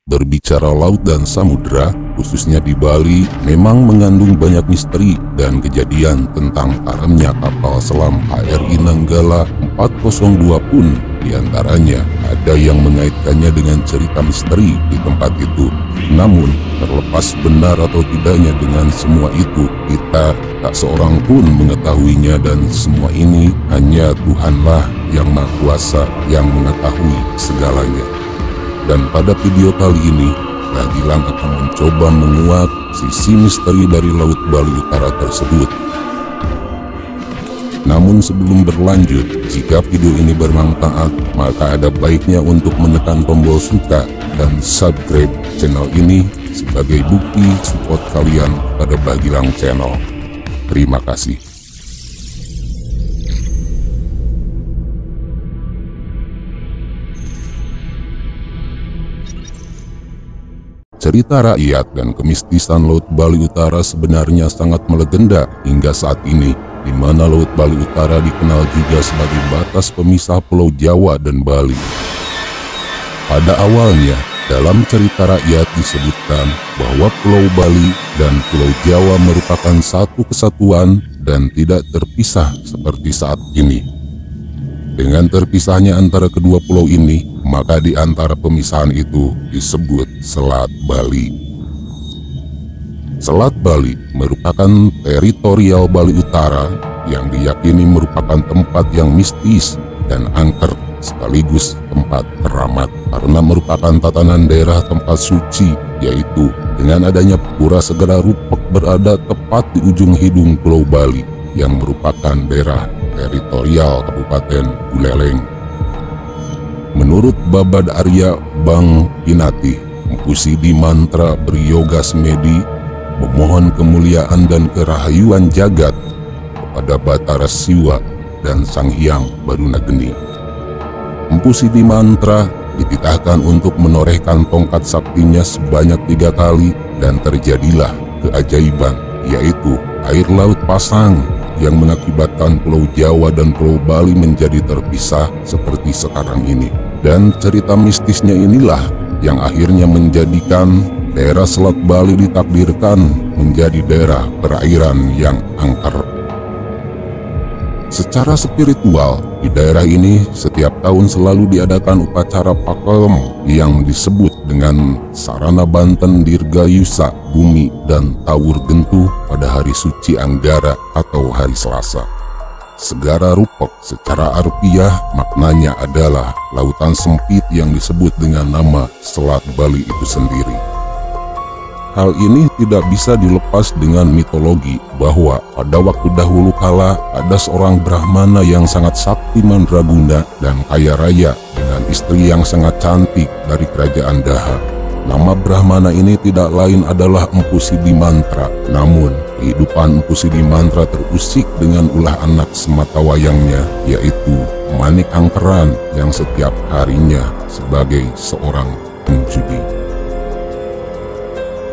Berbicara laut dan samudera, khususnya di Bali, memang mengandung banyak misteri dan kejadian tentang karamnya kapal selam KRI Nanggala 402 pun diantaranya ada yang mengaitkannya dengan cerita misteri di tempat itu. Namun, terlepas benar atau tidaknya dengan semua itu, kita tak seorang pun mengetahuinya dan semua ini hanya Tuhanlah yang Maha Kuasa yang mengetahui segalanya. Dan pada video kali ini, Gilang akan mencoba menguak sisi misteri dari Laut Bali Utara tersebut. Namun sebelum berlanjut, jika video ini bermanfaat, maka ada baiknya untuk menekan tombol suka dan subscribe channel ini sebagai bukti support kalian pada Gilang Channel. Terima kasih. Cerita rakyat dan kemistisan Laut Bali Utara sebenarnya sangat melegenda hingga saat ini, di mana Laut Bali Utara dikenal juga sebagai batas pemisah Pulau Jawa dan Bali. Pada awalnya, dalam cerita rakyat disebutkan bahwa Pulau Bali dan Pulau Jawa merupakan satu kesatuan dan tidak terpisah seperti saat ini. Dengan terpisahnya antara kedua pulau ini, maka di antara pemisahan itu disebut Selat Bali. Selat Bali merupakan teritorial Bali Utara yang diyakini merupakan tempat yang mistis dan angker sekaligus tempat keramat karena merupakan tatanan daerah tempat suci, yaitu dengan adanya Pura Segara Rupek berada tepat di ujung hidung Pulau Bali yang merupakan daerah teritorial Kabupaten Buleleng. Menurut Babad Arya Bang Pinati, Empu Sidi Mantra Beryoga Semedi memohon kemuliaan dan kerahayuan jagat kepada Batara Siwa dan Sang Hyang Barunageni. Empu Sidi Mantra dititahkan untuk menorehkan tongkat saktinya sebanyak 3 kali dan terjadilah keajaiban, yaitu air laut pasang yang mengakibatkan Pulau Jawa dan Pulau Bali menjadi terpisah seperti sekarang ini. Dan cerita mistisnya inilah yang akhirnya menjadikan daerah Selat Bali ditakdirkan menjadi daerah perairan yang angker. Secara spiritual, di daerah ini setiap tahun selalu diadakan upacara pakem yang disebut dengan Sarana Banten Dirgayusa Bumi dan Tawur Gentu pada hari suci Anggara atau hari Selasa. Segara Rupek secara harfiah maknanya adalah lautan sempit yang disebut dengan nama Selat Bali itu sendiri. Hal ini tidak bisa dilepas dengan mitologi bahwa pada waktu dahulu kala ada seorang Brahmana yang sangat sakti mandraguna dan kaya raya dengan istri yang sangat cantik dari kerajaan Daha. Nama Brahmana ini tidak lain adalah Empu Sidi Mantra. Namun, kehidupan Empu Sidi Mantra terusik dengan ulah anak sematawayangnya, yaitu Manik Angkeran yang setiap harinya sebagai seorang penjudi.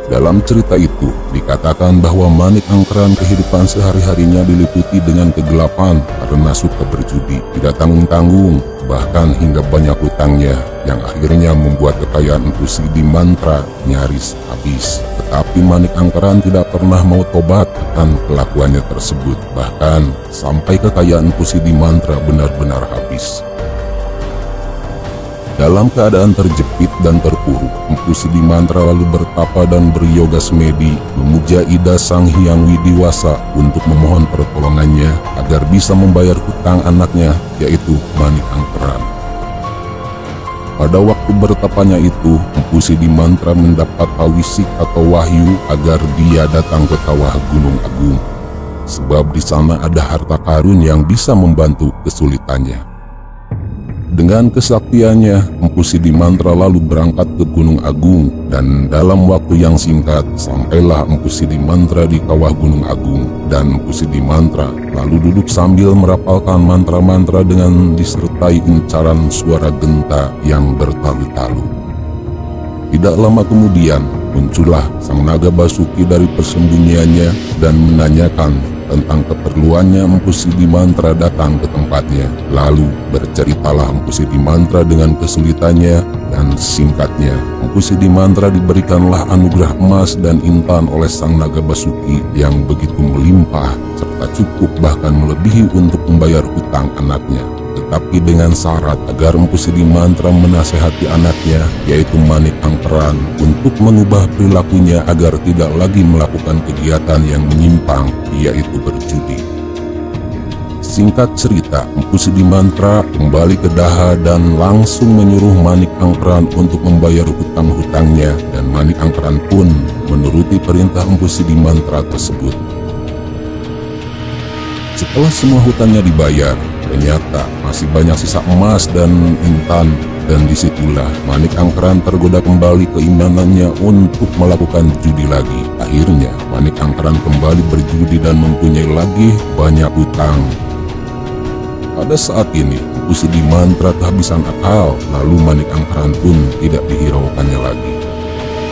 Dalam cerita itu, dikatakan bahwa Manik Angkeran kehidupan sehari-harinya diliputi dengan kegelapan karena suka berjudi, tidak tanggung-tanggung, bahkan hingga banyak hutangnya, yang akhirnya membuat kekayaan Empu Sidi Mantra nyaris habis. Tetapi Manik Angkeran tidak pernah mau tobat akan kelakuannya tersebut, bahkan sampai kekayaan Empu Sidi Mantra benar-benar habis. Dalam keadaan terjepit dan terpuruk, Empu Sidi Mantra lalu bertapa dan beryoga semedi, memuja Ida Sang Hyang Widiwasa untuk memohon pertolongannya agar bisa membayar hutang anaknya, yaitu Manik Angkeran. Pada waktu bertapanya itu, Empu Sidi Mantra mendapat pawisik atau wahyu agar dia datang ke kawah Gunung Agung, sebab di sana ada harta karun yang bisa membantu kesulitannya. Dengan kesaktiannya, Empu Sidi Mantra lalu berangkat ke Gunung Agung, dan dalam waktu yang singkat sampailah Empu Sidi Mantra di kawah Gunung Agung, dan Empu Sidi Mantra lalu duduk sambil merapalkan mantra-mantra dengan disertai incaran suara genta yang bertalu-talu. Tidak lama kemudian muncullah Sang Naga Basuki dari persembunyiannya dan menanyakan tentang keperluannya Empu Sidimantra datang ke tempatnya. Lalu berceritalah Empu Sidimantra dengan kesulitannya, dan singkatnya Empu Sidimantra diberikanlah anugerah emas dan intan oleh sang naga Basuki yang begitu melimpah serta cukup bahkan melebihi untuk membayar hutang anaknya. Tetapi dengan syarat agar Empu Sidimantra menasehati anaknya, yaitu Manik Angkeran, untuk mengubah perilakunya agar tidak lagi melakukan kegiatan yang menyimpang, yaitu berjudi. Singkat cerita, Empu Sidimantra kembali ke Daha dan langsung menyuruh Manik Angkeran untuk membayar hutang-hutangnya, dan Manik Angkeran pun menuruti perintah Empu Sidimantra tersebut. Setelah semua hutangnya dibayar, ternyata masih banyak sisa emas dan intan, dan disitulah Manik Angkeran tergoda kembali keimanannya untuk melakukan judi lagi. Akhirnya Manik Angkeran kembali berjudi dan mempunyai lagi banyak hutang. Pada saat ini Empu Sidimantra kehabisan akal, lalu Manik Angkeran pun tidak dihiraukannya lagi.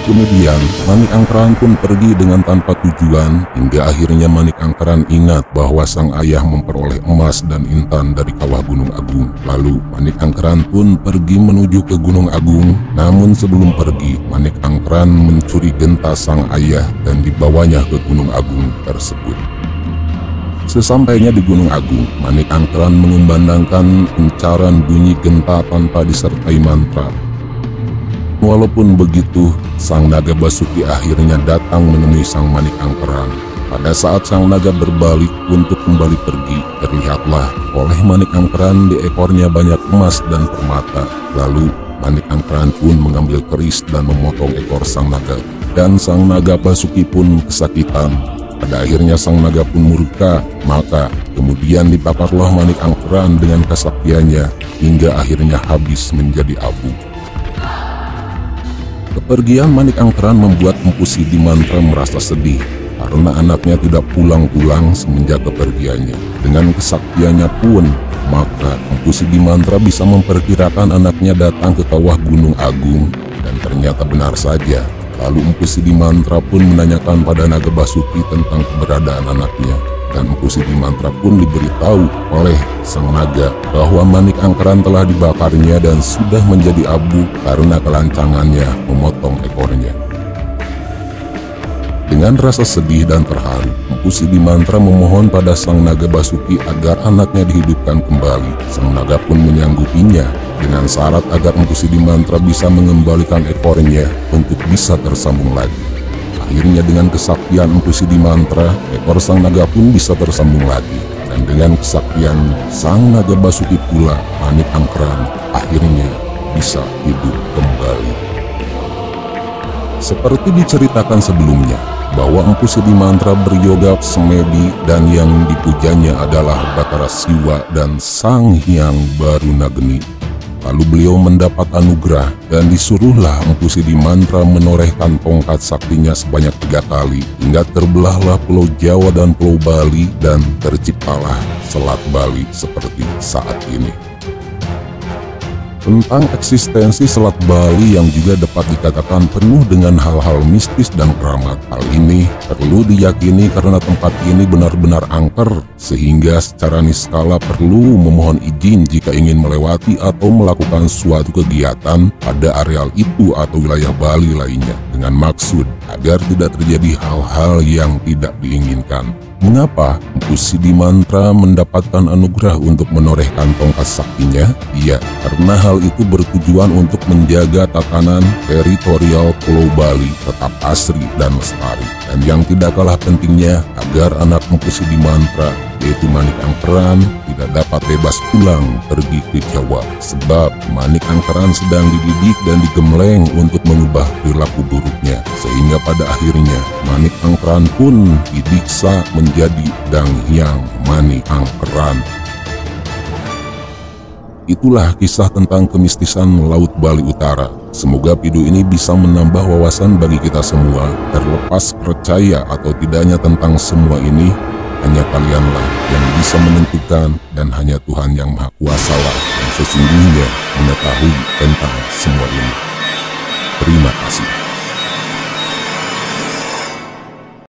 Kemudian Manik Angkeran pun pergi dengan tanpa tujuan, hingga akhirnya Manik Angkeran ingat bahwa sang ayah memperoleh emas dan intan dari kawah Gunung Agung. Lalu Manik Angkeran pun pergi menuju ke Gunung Agung. Namun sebelum pergi, Manik Angkeran mencuri genta sang ayah dan dibawanya ke Gunung Agung tersebut. Sesampainya di Gunung Agung, Manik Angkeran mengumandangkan incaran bunyi genta tanpa disertai mantra. Walaupun begitu, sang naga Basuki akhirnya datang menemui sang Manik Angkeran. Pada saat sang naga berbalik untuk kembali pergi, terlihatlah oleh Manik Angkeran di ekornya banyak emas dan permata. Lalu Manik Angkeran pun mengambil keris dan memotong ekor sang naga. Dan sang naga Basuki pun kesakitan. Pada akhirnya sang naga pun murka, maka kemudian dibakarlah Manik Angkeran dengan kesaktiannya hingga akhirnya habis menjadi abu. Kepergian Manik Angkeran membuat Empu Sidimantra merasa sedih karena anaknya tidak pulang-pulang semenjak kepergiannya. Dengan kesaktiannya pun, maka Empu Sidimantra bisa memperkirakan anaknya datang ke kawah Gunung Agung, dan ternyata benar saja. Lalu Empu Sidimantra pun menanyakan pada naga Basuki tentang keberadaan anaknya, dan Empu Sidimantra pun diberitahu oleh sang naga bahwa Manik Angkeran telah dibakarnya dan sudah menjadi abu karena kelancangannya memotong ekornya. Dengan rasa sedih dan terharu, Empu Sidimantra memohon pada sang naga Basuki agar anaknya dihidupkan kembali. Sang naga pun menyanggupinya dengan syarat agar Empu Sidimantra bisa mengembalikan ekornya untuk bisa tersambung lagi. Akhirnya dengan kesaktian Empu Sidimantra, ekor sang naga pun bisa tersambung lagi. Dan dengan kesaktian sang naga Basuki pula, Manik Angkeran akhirnya bisa hidup kembali. Seperti diceritakan sebelumnya, bahwa Empu Sidimantra beryoga semedi dan yang dipujanya adalah Batara Siwa dan Sang Hyang Barunageni. Lalu beliau mendapat anugerah dan disuruhlah Empu Sidimantra menorehkan tongkat saktinya sebanyak 3 kali hingga terbelahlah Pulau Jawa dan Pulau Bali dan terciptalah Selat Bali seperti saat ini. Tentang eksistensi Selat Bali yang juga dapat dikatakan penuh dengan hal-hal mistis dan keramat. Hal ini perlu diyakini karena tempat ini benar-benar angker, sehingga secara niskala perlu memohon izin jika ingin melewati atau melakukan suatu kegiatan pada areal itu atau wilayah Bali lainnya, dengan maksud agar tidak terjadi hal-hal yang tidak diinginkan. Mengapa Empu Sidimantra mendapatkan anugerah untuk menorehkan tongkat saktinya? Iya, karena hal itu bertujuan untuk menjaga tatanan teritorial Pulau Bali tetap asri dan lestari. Dan yang tidak kalah pentingnya, agar anak Empu Sidimantra, yaitu Manik Angkeran, tidak dapat bebas pulang pergi ke Jawa. Sebab Manik Angkeran sedang dididik dan digembleng untuk mengubah perilaku buruknya. Sehingga pada akhirnya Manik Angkeran pun didiksa menjadi Dang Hyang Manik Angkeran. Itulah kisah tentang kemistisan Laut Bali Utara. Semoga video ini bisa menambah wawasan bagi kita semua. Terlepas percaya atau tidaknya tentang semua ini, hanya kalianlah yang bisa menentukan, dan hanya Tuhan yang Maha Kuasa lah yang sesungguhnya mengetahui tentang semua ini. Terima kasih.